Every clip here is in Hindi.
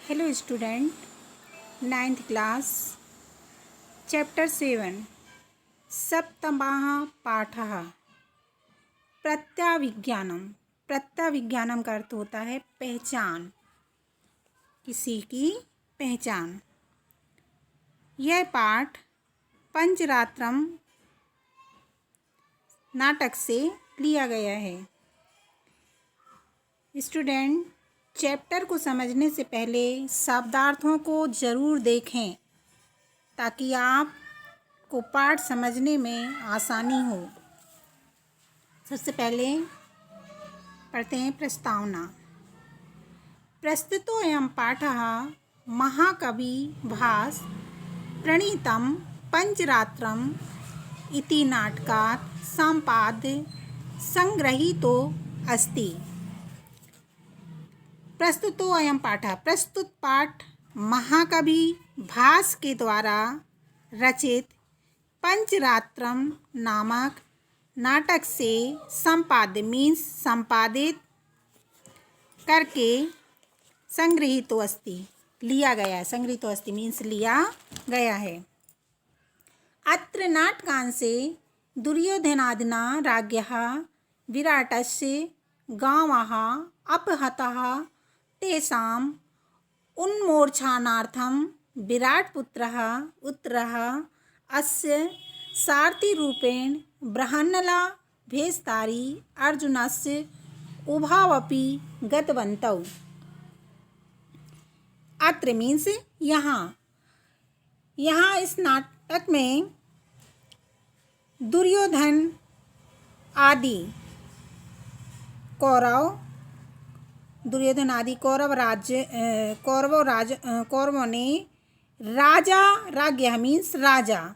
Hello student, 9th class, chapter 7, सप्तमः पाठः प्रत्याविज्ञानम। प्रत्याविज्ञानम का अर्थ होता है पहचान, किसी की पहचान। यह पाठ पंचरात्रम नाटक से लिया गया है। स्टूडेंट, चैप्टर को समझने से पहले शब्दार्थों को ज़रूर देखें ताकि आपको पाठ समझने में आसानी हो। सबसे पहले पढ़ते हैं प्रस्तावना। प्रस्तुतो अयं पाठः महाकवि भास प्रणीतं पंचरात्रम् इति नाटकात् सम्पाद्य संगृहीतो अस्ति। प्रस्तुतो अयं पाठः, प्रस्तुत पाठ महाकवि भास के द्वारा रचित पंचरात्रम नामक नाटक से संपाद्य मीन्स संपादित करके संगृहीतो अस्ति लिया गया है। संगृहीतो अस्ति मीन्स लिया गया है। अत्र नाटकांशे दुर्योधनादिना राज्ञः विराटस्य गावः अपहतः तेषाम् उन्मोचनार्थं विराटपुत्रः उत्तरः अस्य सारथिरूपेण बृहन्नला भेषधारी अर्जुनस्य उभावपि गतवन्तौ। अत्र मीन्स यहाँ इस नाटक में दुर्योधन आदि कौरवों ने राजा राज्ञ मीन्स राजा,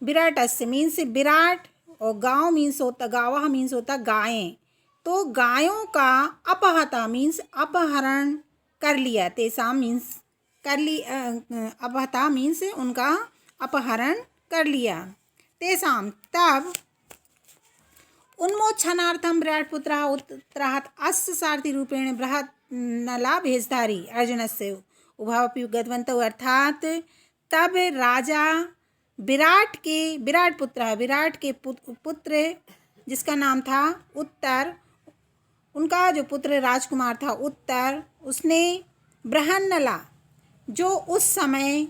विराटस्य मीन्स विराट, और गाँव मीन्स होता गावः मीन्स होता गायें। तो गायों का अपहता मीन्स अपहरण कर लिया। तेसाम मीन्स कर ली, अपहता मीन्स उनका अपहरण कर लिया। तेसाम तब उन्मोचनार्थम विराटपुत्रः उत्तरः अस्य सारथिरूपेण बृहन्नला भेषधारी अर्जुनस्य उभावपि गतवन्तौ। अर्थात तब राजा विराट के पुत्र जिसका नाम था उत्तर, उनका जो पुत्र राजकुमार था उत्तर, उसने बृहन्नला जो उस समय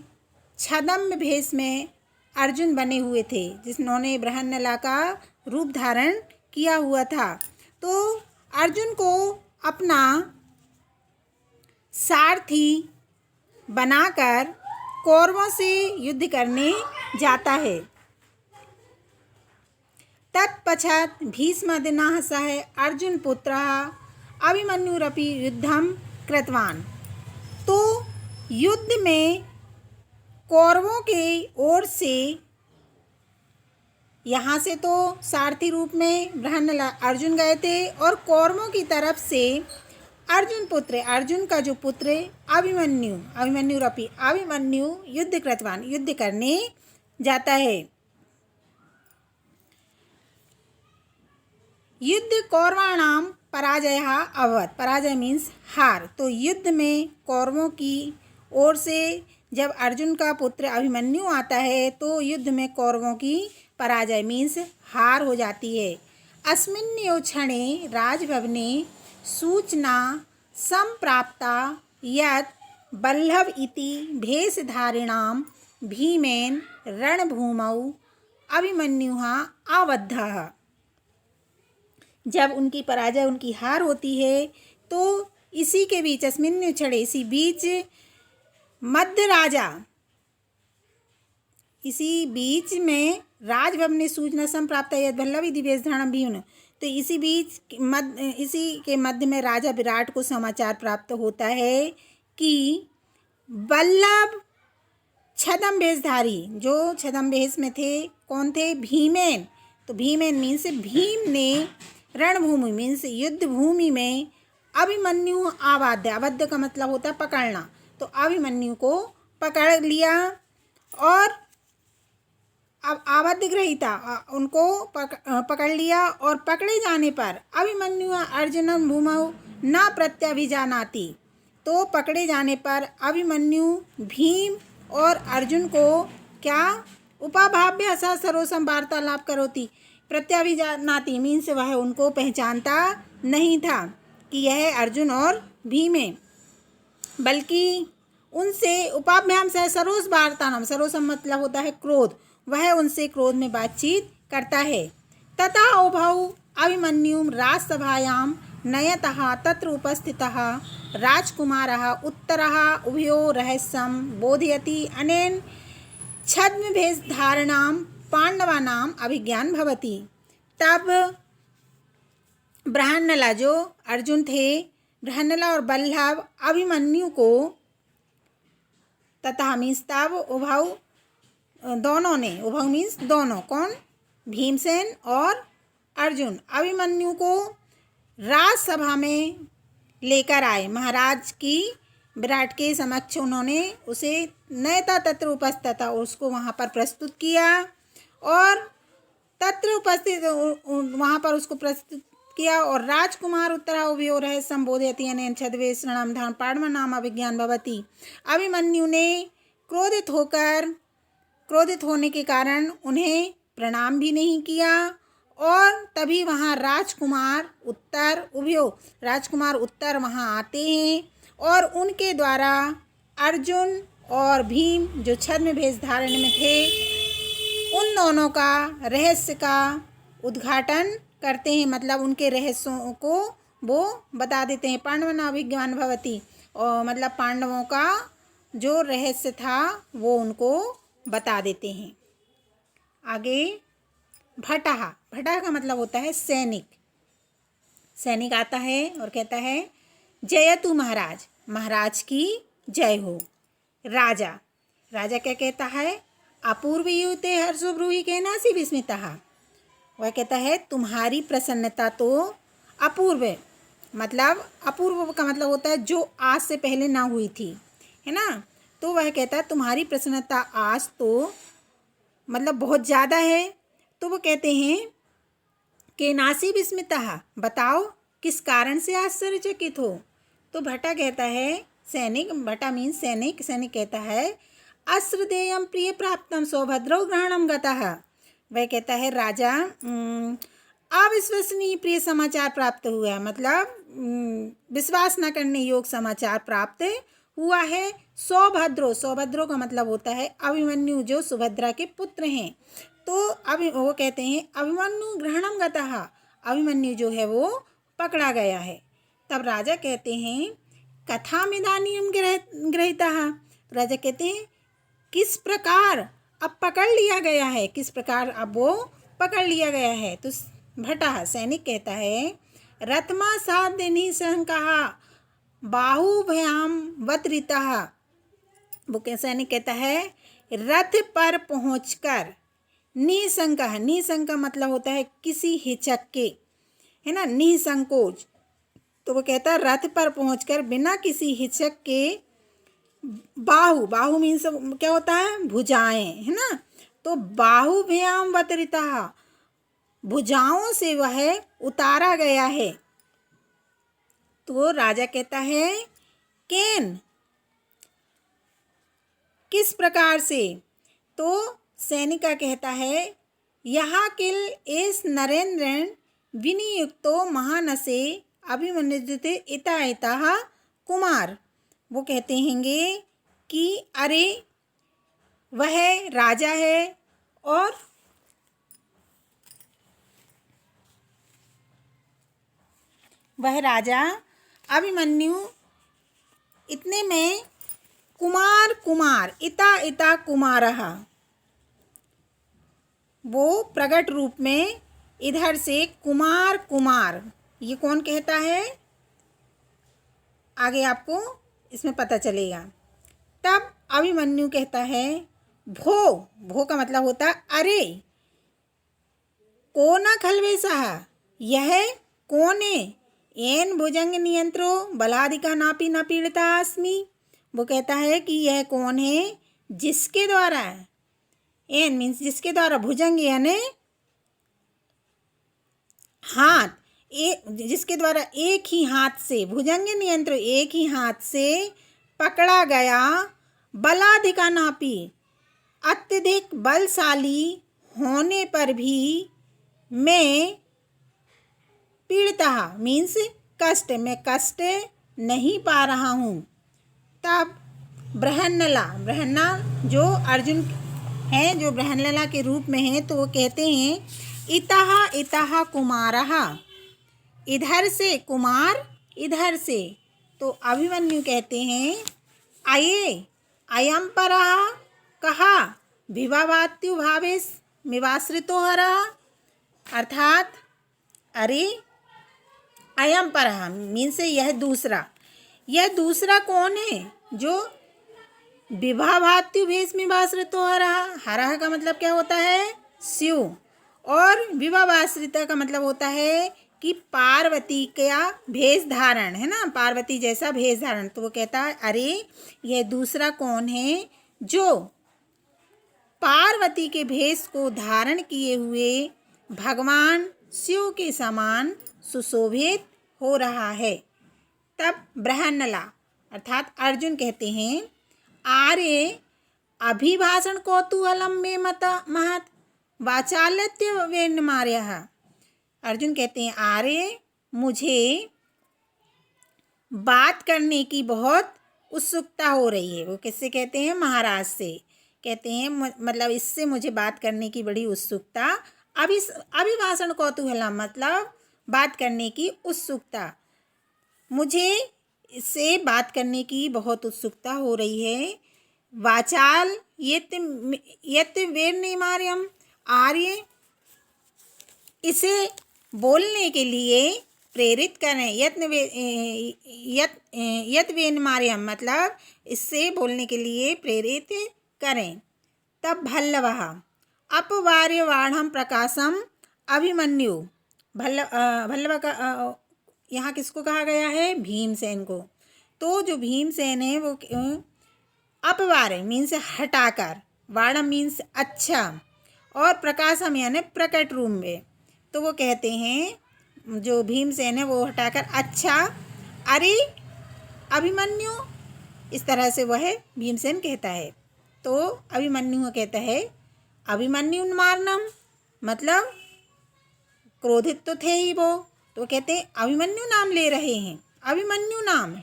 छद्म भेष में अर्जुन बने हुए थे, जिन्होंने बृहन्नला का रूप धारण किया हुआ था, तो अर्जुन को अपना सारथी बनाकर कौरवों से युद्ध करने जाता है। तत्पश्चात भीष्मादिना सह अर्जुन पुत्रः अभिमन्युरपि युद्धं कृतवान्। तो युद्ध में कौरवों के ओर से, यहाँ से तो सारथी रूप में बृहन्नला अर्जुन गए थे, और कौरवों की तरफ से अर्जुन का जो पुत्र अभिमन्यु युद्ध कृतवान युद्ध करने जाता है। युद्ध कौरवाणां पराजयः अभवत्। पराजय मीन्स हार। तो युद्ध में कौरवों की ओर से जब अर्जुन का पुत्र अभिमन्यु आता है तो युद्ध में कौरवों की पराजय मीन्स हार हो जाती है। अस्मिन्नेव क्षणे राजभवने सूचना संप्राप्ता यत् बल्लभ इति भेषधारिणां भीमेन रणभूमौ अभिमन्युः आबद्धः। जब उनकी पराजय, उनकी हार होती है, तो इसी के बीच अस्मिन् क्षणे, इसी बीच इसी बीच में राजभवन सूचना संप्राप्त यद बल्लभ इति भेषधारिणां भीमेन, तो इसी के मध्य में राजा विराट को समाचार प्राप्त होता है कि बल्लभ छद्म भेषधारी, जो छद्म भेष में थे, कौन थे? भीमेन। तो भीमेन मीन्स भीम ने रणभूमि मीन्स युद्ध भूमि में अभिमन्यु आबाध्य, आबद्ध का मतलब होता है पकड़ना, तो अभिमन्यु को पकड़ लिया, और अब आबद्ध ग्रहीता उनको पकड़ लिया, और पकड़े जाने पर अभिमन्यु अर्जुनम भूमौ न प्रत्यभिजानाति, तो पकड़े जाने पर अभिमन्यु भीम और अर्जुन को क्या उपाभाव्य स सरोसम वार्तालाप करोति प्रत्याभिजानाति मीन्स वह उनको पहचानता नहीं था कि यह अर्जुन और भीम है, बल्कि उनसे उपाभ्याम सह सरोस वार्तानाम, सरोसम मतलब होता है क्रोध, वह उनसे क्रोध में बातचीत करता है। तथा उभौ अभिमन्युं राजसभायां नयतः तत्र उपस्थितः राजकुमारः उत्तरः उभयो रहस्यं बोधयति अनेन छद्मवेशधारणां पांडवानां अभिज्ञान भवति। तब बृहन्नला जो अर्जुन थे, बृहन्नला और बल्लभ अभिमन्यु को तथा मीन्स तब उभौ दोनों ने, उभौ मीन्स दोनों, कौन, भीमसेन और अर्जुन अभिमन्यु को राजसभा में लेकर आए। महाराज की विराट के समक्ष उन्होंने उसे नयता तत्र उपस्थित, उसको वहाँ पर प्रस्तुत किया और तत्र उपस्थित वहाँ पर उसको प्रस्तुत किया और राजकुमार उत्तरा उभयो रहे संबोधयति अनेन छद्मवेषधारणां धान पांडवानाम अभिज्ञान भवति। अभिमन्यु ने क्रोधित होने के कारण उन्हें प्रणाम भी नहीं किया और तभी वहाँ राजकुमार उत्तर वहाँ आते हैं और उनके द्वारा अर्जुन और भीम जो छद्म वेश धारण में थे उन दोनों का रहस्य का उद्घाटन करते हैं, मतलब उनके रहस्यों को वो बता देते हैं। पांडवानां अभिज्ञान भवति, और मतलब पांडवों का जो रहस्य था वो उनको बता देते हैं। आगे भटः, भटः का मतलब होता है सैनिक। सैनिक आता है और कहता है जयतु महाराज, महाराज की जय हो। राजा, राजा क्या कहता है अपूर्व युते हर्षो ब्रूहि केनासी विस्मितः, वह कहता है तुम्हारी प्रसन्नता तो अपूर्व है, मतलब अपूर्व का मतलब होता है जो आज से पहले ना हुई थी, है ना। तो वह कहता है तुम्हारी प्रसन्नता आज तो मतलब बहुत ज़्यादा है। तो वो कहते हैं केनासी विस्मितः, बताओ किस कारण से आश्चर्यचकित हो। तो भट्टा कहता है सैनिक, भट्टा मीन्स सैनिक, सैनिक कहता है अश्रद्धेयं प्रिय प्राप्तम सौभद्रौ ग्रहणम गतः, वह कहता है राजा अविश्वसनीय प्रिय समाचार प्राप्त हुआ है, मतलब विश्वास न करने योग्य समाचार प्राप्त हुआ है। सौभद्रो का मतलब होता है अभिमन्यु जो सुभद्रा के पुत्र हैं। तो अभी वो कहते हैं अभिमन्यु ग्रहणम गतः, अभिमन्यु जो है वो पकड़ा गया है। तब राजा कहते हैं कथामिदानीं गृहीतः, राजा कहते हैं किस प्रकार अब पकड़ लिया गया है, किस प्रकार अब वो पकड़ लिया गया है। तो भट्टा सैनिक कहता है रथमा साध्य निशंकः बाहुभयाम वत्रितः, वो सैनिक कहता है रथ पर पहुंचकर निशंकः, निशंक मतलब होता है किसी हिचक के, है ना, निसंकोच। तो वो कहता है रथ पर पहुंचकर बिना किसी हिचक के बाहु मीन्स क्या होता है भुजाएं, है ना। तो बाहुभ्याम वत्रितः, भुजाओं से वह उतारा गया है। तो राजा कहता है केन, किस प्रकार से। तो सैनिका कहता है यहाँ किल एस नरेंद्रन विनियुक्तो महानसे अभिमन्युते इता कुमार, वो कहते हैंगे कि अरे वह राजा है और वह राजा अभिमन्यु इतने में कुमार इता कुमारः, वो प्रकट रूप में इधर से कुमार, ये कौन कहता है आगे आपको इसमें पता चलेगा। तब अभिमन्यु कहता है भो का मतलब होता है अरे, को न खलवेशः, यह कौन है, एन भुजंग नियंत्रो बलादिका नापी न पीड़िता अस्मि, वो कहता है कि यह कौन है जिसके द्वारा, एन मीन्स जिसके द्वारा, भुजंग यानी हाथ, जिसके द्वारा एक ही हाथ से, भुजंग नियंत्र, एक ही हाथ से पकड़ा गया, बलाधिकानापि, अत्यधिक बलशाली होने पर भी मैं पीड़िता मीन्स कष्ट, मैं कष्ट नहीं पा रहा हूँ। तब बृहन्नला, बृहन्ना जो अर्जुन हैं, जो बृहन्नला के रूप में हैं, तो वो कहते हैं इतः इतः कुमारः, इधर से कुमार, इधर से। तो अभिमन्यु कहते हैं अये अयम परः कहा विवावात्यु भावेश मिवाश्रितो हरः, अर्थात अरे अयम परः मीन्स यह दूसरा कौन है जो विवावात्यु भेष मिवाश्रितो हरः, हरः का मतलब क्या होता है? शिव, और विवावाश्रिता का मतलब होता है कि पार्वती का भेष धारण, है ना, पार्वती जैसा भेष धारण। तो वो कहता है अरे यह दूसरा कौन है जो पार्वती के भेष को धारण किए हुए भगवान शिव के समान सुशोभित हो रहा है। तब बृहन्नला अर्थात अर्जुन कहते हैं आर्य अभिभाषण कौतूहलम में महत वाचालत्य वेन्मार्यः, अर्जुन कहते हैं आर्य मुझे बात करने की बहुत उत्सुकता हो रही है। वो किससे कहते हैं? महाराज से कहते हैं, मतलब इससे मुझे बात करने की बड़ी उत्सुकता। अभिभाषण कौतूहलम मतलब बात करने की उत्सुकता, मुझे इससे बात करने की बहुत उत्सुकता हो रही है। वाचाल यत वेन्मार्यम, आर्य इसे बोलने के लिए प्रेरित करें। यत वेन्मार्यम मतलब इससे बोलने के लिए प्रेरित करें। तब भल्लवः अपवार्यवाणं प्रकाशम अभिमन्यु, भल्लव का यहाँ किसको कहा गया है? भीमसेन को। तो जो भीमसेन है वो अपवार्य मीन्स हटाकर, वाणम मीन्स अच्छा, और प्रकाशम यानी प्रकट रूप में। तो वो कहते हैं जो भीमसेन है वो हटाकर अच्छा, अरे अभिमन्यु, इस तरह से वह भीमसेन कहता है। तो अभिमन्यु कहता है अभिमन्यु मारनम, मतलब क्रोधित तो थे ही वो, तो कहते हैं अभिमन्यु नाम ले रहे हैं, अभिमन्यु नाम,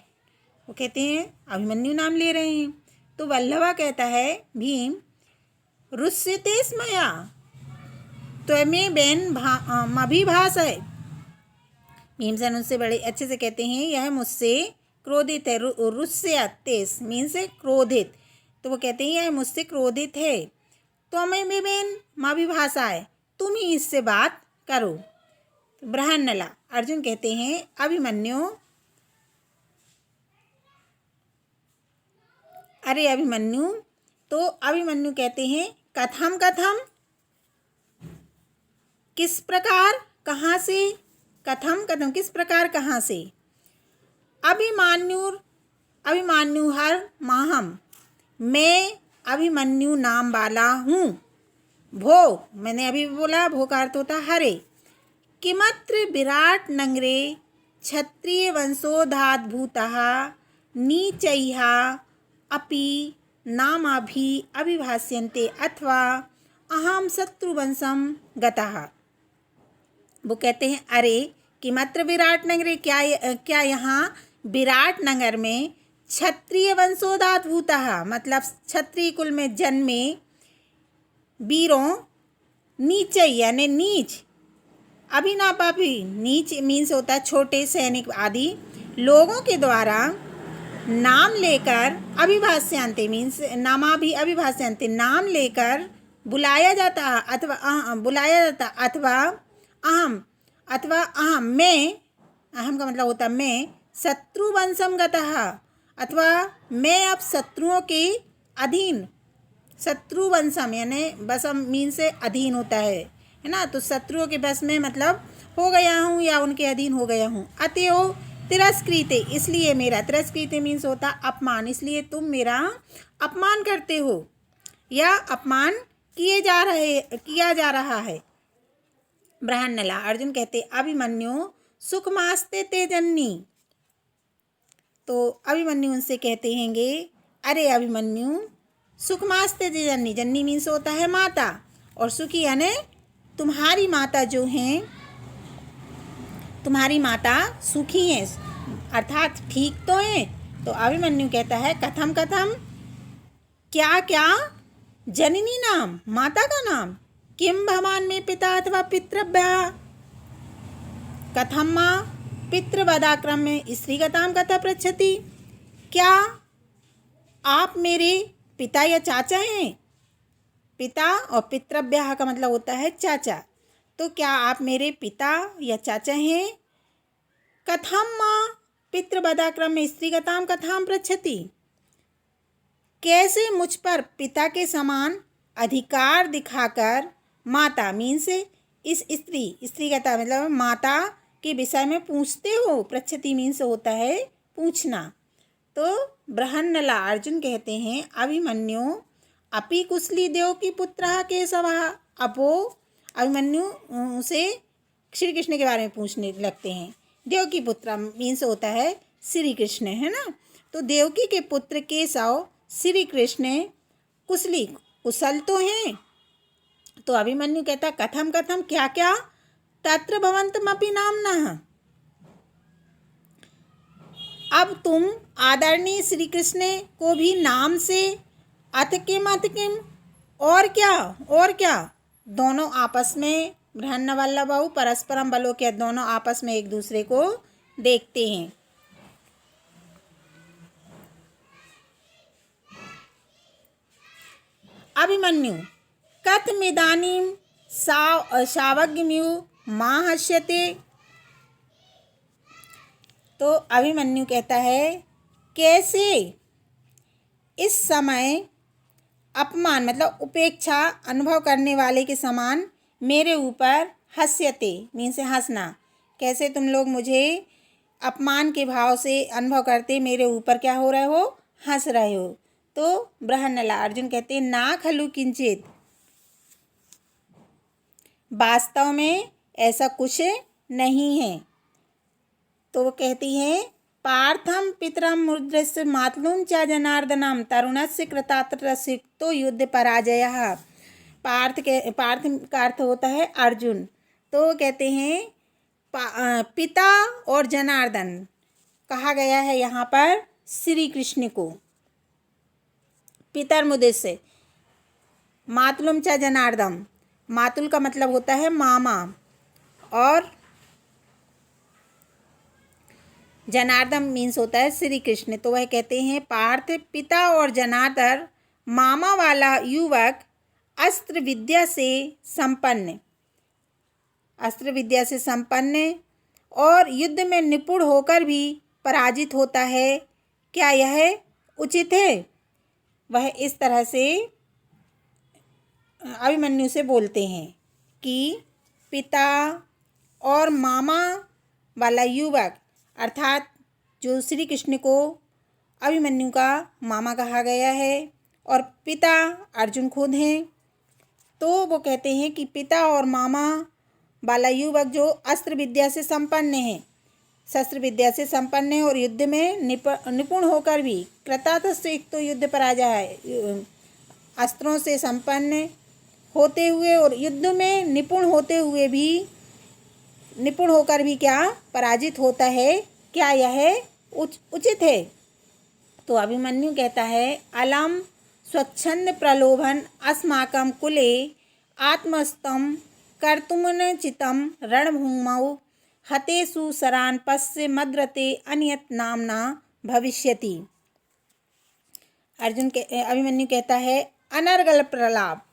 वो कहते हैं अभिमन्यु नाम ले रहे हैं। तो वल्लभा कहता है भीम रुष्यते स्मया त्वमें बेन अभिभाषय, भीमसेन उनसे बड़े अच्छे से कहते हैं यह मुझसे क्रोधित है। रुष्यतेस मीन्स क्रोधित, तो वो कहते हैं यह मुझसे क्रोधित है। त्वमें बेन अभिभाषाय, तुम ही इससे बात करो। तो बृहन्नला अर्जुन कहते हैं अभिमन्यु, अरे अभिमन्यु। तो अभिमन्यु कहते हैं कथम कथम, किस प्रकार, कहाँ से, कथम कथम किस प्रकार, कहाँ से। अभिमन्यु हर माहम, मैं अभिमन्यु नाम वाला हूँ। भो मैंने अभी बोला, भो का अर्थ होता हरे। किमत्र विराट नगरे क्षत्रिय वंशोद्भूतः नीचैः अपि नामाभि अभिभाष्यन्ते अथवा अहम शत्रुवंशम गतः। वो कहते हैं अरे किमत्र विराट नगरे, क्या यहाँ विराट नगर में क्षत्रिय वंशोद्भूतः मतलब क्षत्रिय कुल में जन्मे वीरों, नीच यानी नीच, अभिनापापी नीच मीन्स होता है छोटे सैनिक आदि लोगों के द्वारा नाम लेकर, अभिभाष्यांते मीन्स नामाभि अभिभाष्यांते नाम लेकर बुलाया जाता, अथवा बुलाया जाता, अथवा अहम मैं, अहम का मतलब होता मैं, शत्रुवंशम गतः अथवा मैं अब शत्रुओं के अधीन, शत्रुवंशम यानी वशम मीन्स से अधीन होता है ना, तो शत्रुओं के बस में मतलब हो गया हूँ या उनके अधीन हो गया हूँ। अतएव तिरस्कृते, इसलिए मेरा, तिरस्कृते मीन्स होता अपमान, इसलिए तुम मेरा अपमान करते हो या अपमान किया जा रहा है। बृहन्नला अर्जुन कहते अभिमन्यु सुखमास्ते ते जननी। तो अभिमन्यु उनसे कहते हैंगे, अरे अभिमन्यु, सुखमास्ते ते जननी, जननी मीन्स होता है माता, और सुखी यानी तुम्हारी माता जो हैं, तुम्हारी माता सुखी हैं, अर्थात ठीक तो हैं। तो अभिमन्यु कहता है, कथम कथम, क्या क्या, जननी नाम, माता का नाम, किम भवान में पिता अथवा पितृभ्यः, कथम माँ पितृवदाक्रम में स्त्रीगताम कथा पृच्छति, क्या आप मेरे पिता या चाचा हैं। पिता और पितृभ्यः का मतलब होता है चाचा, तो क्या आप मेरे पिता या चाचा हैं। कथम माँ पितृवदाक्रम में स्त्रीगताम कथाम पृच्छति, कैसे मुझ पर पिता के समान अधिकार दिखाकर माता मीन्स इस स्त्रीगता मतलब माता के विषय में पूछते हो। पृच्छति मीन्स होता है पूछना। तो बृहन्नला अर्जुन कहते हैं, अभिमन्यु अपि कुशली देव की पुत्रः केशवः। अब वो अभिमन्यु से श्री कृष्ण के बारे में पूछने लगते हैं। देव की पुत्र मीन्स होता है श्री कृष्ण, है ना। तो देवकी के पुत्र केशव श्री कृष्ण कुशली, कुशल तो हैं। तो अभिमन्यु कहता, कथम कथम, क्या क्या, तत्र भवन्तमपि नाम्नः। अब तुम आदरणीय श्री कृष्ण को भी नाम से अथ किम और क्या, दोनों आपस में बृहन्नवल्लभौ परस्परम बलो के दोनों आपस में एक दूसरे को देखते हैं। अभिमन्यु कथमिदानीं सावज्ञमिव मां हस्यते। तो अभिमन्यु कहता है, कैसे इस समय अपमान मतलब उपेक्षा अनुभव करने वाले के समान मेरे ऊपर हस्यते मीन्स हंसना, कैसे तुम लोग मुझे अपमान के भाव से अनुभव करते मेरे ऊपर क्या हो रहे हो, हंस रहे हो। तो बृहन्नला अर्जुन कहते हैं, ना खलु किंचित, वास्तव में ऐसा कुछ नहीं है। तो वो कहती हैं, पार्थम पितरम मुद्रस्य मातलुम च जनार्दनम तरुणस्य कृतात्रसिक्तो युद्ध पराजयः। पार्थ का अर्थ होता है अर्जुन। तो कहते हैं पिता और जनार्दन कहा गया है यहाँ पर श्री कृष्ण को। पितरमुद्रस्य मातुलम च जनार्दन, मातुल का मतलब होता है मामा, और जनार्दन मीन्स होता है श्री कृष्ण। तो वह कहते हैं, पार्थ पिता और जनार्दन मामा वाला युवक अस्त्र विद्या से संपन्न और युद्ध में निपुण होकर भी पराजित होता है, क्या यह उचित है। वह इस तरह से अभिमन्यु से बोलते हैं कि पिता और मामा वाला युवक, अर्थात जो श्री कृष्ण को अभिमन्यु का मामा कहा गया है और पिता अर्जुन खुद हैं। तो वो कहते हैं कि पिता और मामा वाला युवक जो अस्त्र विद्या से संपन्न है, शस्त्र विद्या से संपन्न है और युद्ध में निपुण होकर भी कृतार्थसिक्तो युद्ध पराजय, अस्त्रों से संपन्न होते हुए और युद्ध में निपुण होकर भी क्या पराजित होता है, क्या यह उचित है। तो अभिमन्यु कहता है, अलम स्वच्छंद प्रलोभन अस्माकं कुले आत्मस्तं कर्तुमनुचितं रणभूमौ हतेषु सरान् पश्य मद्रते अन्यत् नाम्ना भविष्यति। अभिमन्यु कहता है, अनर्गल प्रलाप,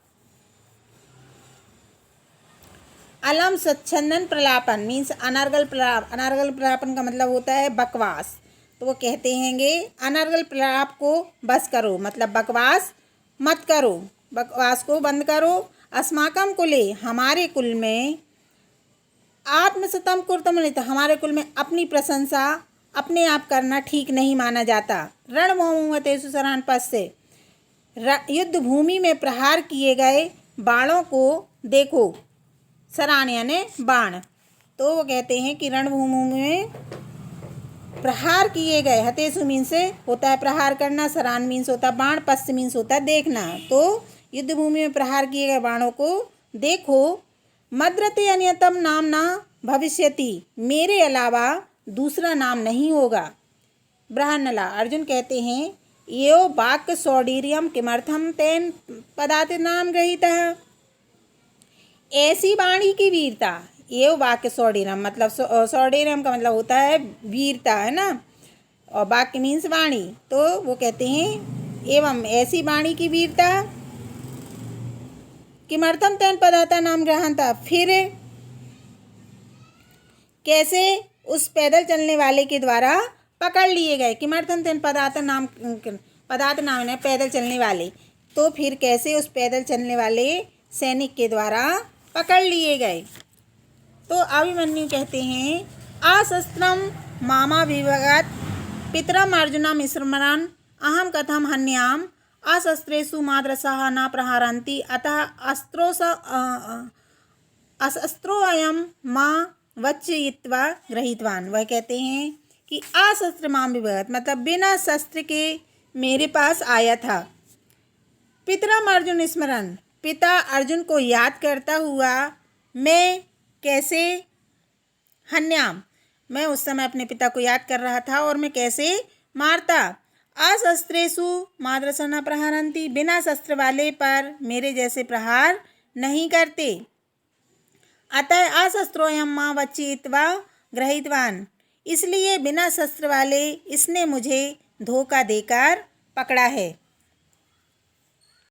अलम स्वच्छंदन प्रलापन मीन्स अनर्गल प्रलाप। अनर्गल प्रलापन का मतलब होता है बकवास। तो वो कहते हैंगे, अनर्गल प्रलाप को बस करो, मतलब बकवास मत करो, बकवास को बंद करो। अस्माकम कुले, हमारे कुल में, आत्मसतम कुर्तमनित, हमारे कुल में अपनी प्रशंसा अपने आप करना ठीक नहीं माना जाता। रणभूमतेषु सरान् पश्य, युद्ध भूमि में प्रहार किए गए बाणों को देखो। सरान यानी बाण, तो वो कहते हैं कि रणभूमि में प्रहार किए गए, हतेषु मीन से होता है प्रहार करना, सरान मीन्स होता है बाण, पश्च मीन्स होता है देखना। तो युद्ध भूमि में प्रहार किए गए बाणों को देखो। मद्रते अन्यतम नाम ना भविष्यति, मेरे अलावा दूसरा नाम नहीं होगा। बृहन्नला, अर्जुन कहते हैं यो वाक्य सौडीर्यम किमर्थम तेन पदाति नाम गृहीतः, ऐसी वाणी की वीरता। ये वाक्य सौडीरम मतलब सौडीरम का मतलब होता है वीरता, है ना, और वाक्य मीन्स वाणी। तो वो कहते हैं एवं ऐसी वाणी की वीरता किमर्थम तेन पदाता नाम ग्रहणता, फिर कैसे उस पैदल चलने वाले के द्वारा पकड़ लिए गए। किमर्थम तेन पदाता नाम, पदार्थ नाम है पैदल चलने वाले, तो फिर कैसे उस पैदल चलने वाले सैनिक के द्वारा पकड़ लिए गए। तो अभिमन्यु कहते हैं आशस्त्रम मामा विभगत पितरम अर्जुनम स्मरन् अहम कथम हन्याम अशस्त्रेषु माद्रसः न प्रहरन्ति अतः अशस्त्रोऽयं मां वच्चयित्वा गृहीतवान्। वह कहते हैं कि अशस्त्र माम विभगत मतलब बिना शस्त्र के मेरे पास आया था। पितरम अर्जुन स्मरण, पिता अर्जुन को याद करता हुआ मैं कैसे, हन्याम मैं उस समय अपने पिता को याद कर रहा था और मैं कैसे मारता। अशस्त्रेषु माद्रसः न प्रहरन्ति, बिना शस्त्र वाले पर मेरे जैसे प्रहार नहीं करते। अतः अशस्त्रोऽयं मां वच्चयित्वा गृहीतवान्, इसलिए बिना शस्त्र वाले इसने मुझे धोखा देकर पकड़ा है।